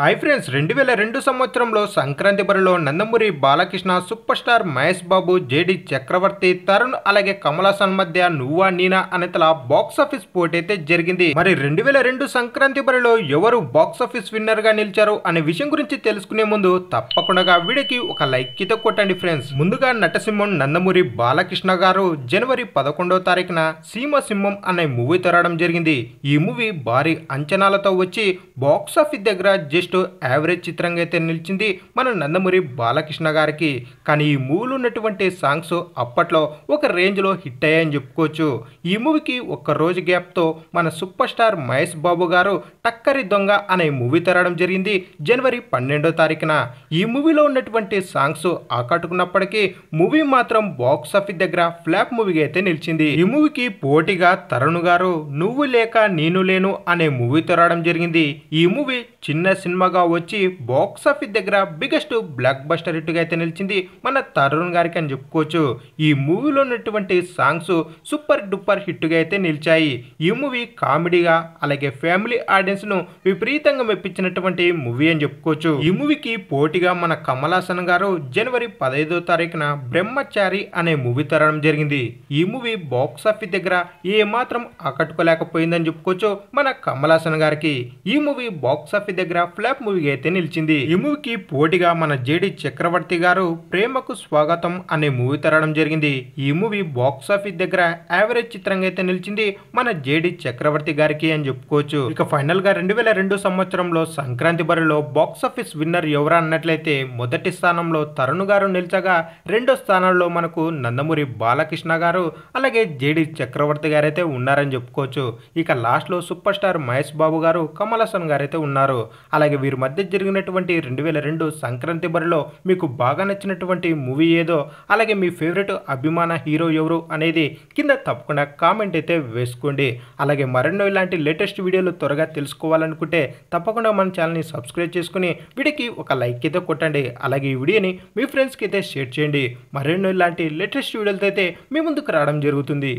Hi friends 2002 సంవత్సరంలో సంక్రాంతి బరిలో Nandamuri Balakrishna, super star Mahesh Babu, JD చక్రవర్తి, తరుణ్ అలాగే కమల్ హాసన్ మధ్య నువ్వా నీనా అనేతలా బాక్స్ ఆఫీస్ పోటీ అయితే జరిగింది. మరి 2002 సంక్రాంతి బరిలో ఎవరు బాక్స్ ఆఫీస్ విన్నర్ గా నిలిచారు అనే విషయం గురించి తెలుసుకునే ముందు తప్పకుండా వీడియోకి ఒక లైక్ అయితే కొట్టండి ఫ్రెండ్స్. ముందుగా నటసింహం నందమూరి బాలకృష్ణ గారు జనవరి 11వ తారీఖున సీమ సింహం అనే మూవీ తరడం జరిగింది. ఈ మూవీ భారీ అంచనాలతో వచ్చి బాక్స్ ఆఫీస్ దగ్గర జస్ట్ యావరేజ్ చిత్రంగా అయితే నిలిచింది మన నందమూరి బాలకృష్ణ గారికి. కానీ ఈ మూవీలో ఉన్నటువంటి సాంగ్స్ అప్పట్లో ఒక రేంజ్ లో హిట్ అయ్యాయని చెప్పుకోవచ్చు. ఈ మూవీకి ఒక్క రోజు గ్యాప్ తో మన సూపర్ స్టార్ మహేష్ బాబు గారు టక్కరి దొంగ అనే మూవీ తరడం జరిగింది జనవరి 12వ తారీఖున. ఈ మూవీలో ఉన్నటువంటి సాంగ్స్ ఆకట్టుకున్నప్పటికీ మూవీ మాత్రం బాక్స్ ఆఫీస్ దగ్గర ఫ్లాప్ మూవీగా అయితే నిలిచింది. ఈ మూవీకి పోటీగా తరుణ్ గారు నువ్వు లేక నేను లేను అనే మూవీ తరడం జరిగింది. ఈ మూవీ చిన్న సినిమాగా వచ్చి బాక్స్ ఆఫీస్ దగ్గర బిగ్గెస్ట్ బ్లాక్ బస్టర్ హిట్ గా అయితే నిలిచింది మన తరుణ్ గారికి అని చెప్పుకోవచ్చు. ఈ మూవీలో ఉన్నటువంటి సాంగ్స్ సూపర్ డూపర్ హిట్ గా అయితే నిలిచాయి. ఈ మూవీ కామెడీగా అలాగే ఫ్యామిలీ ఆడియన్స్ ను విపరీతంగా మెప్పించినటువంటి మూవీ అని చెప్పుకోవచ్చు. ఈ మూవీకి పోటీగా మన కమల్ హాసన్ గారు జనవరి 15వ తారీఖున బ్రహ్మచారి అనే మూవీ తరడం జరిగింది. ఈ మూవీ బాక్స్ ఆఫీస్ దగ్గర ఏ మాత్రం ఆకట్టుకోలేకపోయిందని చెప్పుకోవచ్చు మన కమల్ హాసన్ గారికి. ఈ మూవీ బాక్స్ ఆఫీస్ దగ్గర ఫ్లాప్ మూవీగా అయితే నిలిచింది. ఈ మూవీకి పోటీగా మన జేడి చక్రవర్తి గారు ప్రేమకు స్వాగతం అనే మూవీ తరడం జరిగింది. ఈ మూవీ బాక్స్ ఆఫీస్ దగ్గర యావరేజ్ చిత్రంగా అయితే నిలిచింది మన జేడి చక్రవర్తి గారికి అని చెప్పుకోవచ్చు. ఇక ఫైనల్ గా 2002 సంవత్సరంలో సంక్రాంతి బరిలో బాక్స్ ఆఫీస్ విన్నర్ ఎవరా అన్నట్లయితే మొదటి స్థానంలో తరుణ్ గారు నిలిచగా రెండో స్థానంలో మనకు నందమూరి బాలకృష్ణ గారు అలాగే జేడి చక్రవర్తి గారు అయితే ఉన్నారని చెప్పుకోవచ్చు. ఇక లాస్ట్ లో సూపర్ స్టార్ మహేష్ బాబు గారు, కమల్ హాసన్ గారు అయితే ఉన్నారు. అలాగే వీరి మధ్య జరిగినటువంటి 2002 సంక్రాంతి బరిలో మీకు బాగా నచ్చినటువంటి మూవీ ఏదో అలాగే మీ ఫేవరెట్ అభిమాన హీరో ఎవరు అనేది కింద తప్పకుండా కామెంట్ అయితే వేసుకోండి. అలాగే మరెన్నో ఇలాంటి లేటెస్ట్ వీడియోలు త్వరగా తెలుసుకోవాలనుకుంటే తప్పకుండా మన ఛానల్ని సబ్స్క్రైబ్ చేసుకుని వీడియోకి ఒక లైక్ అయితే కొట్టండి. అలాగే ఈ వీడియోని మీ ఫ్రెండ్స్కి అయితే షేర్ చేయండి. మరెన్నో ఇలాంటి లేటెస్ట్ వీడియోలతో అయితే మీ ముందుకు రావడం జరుగుతుంది.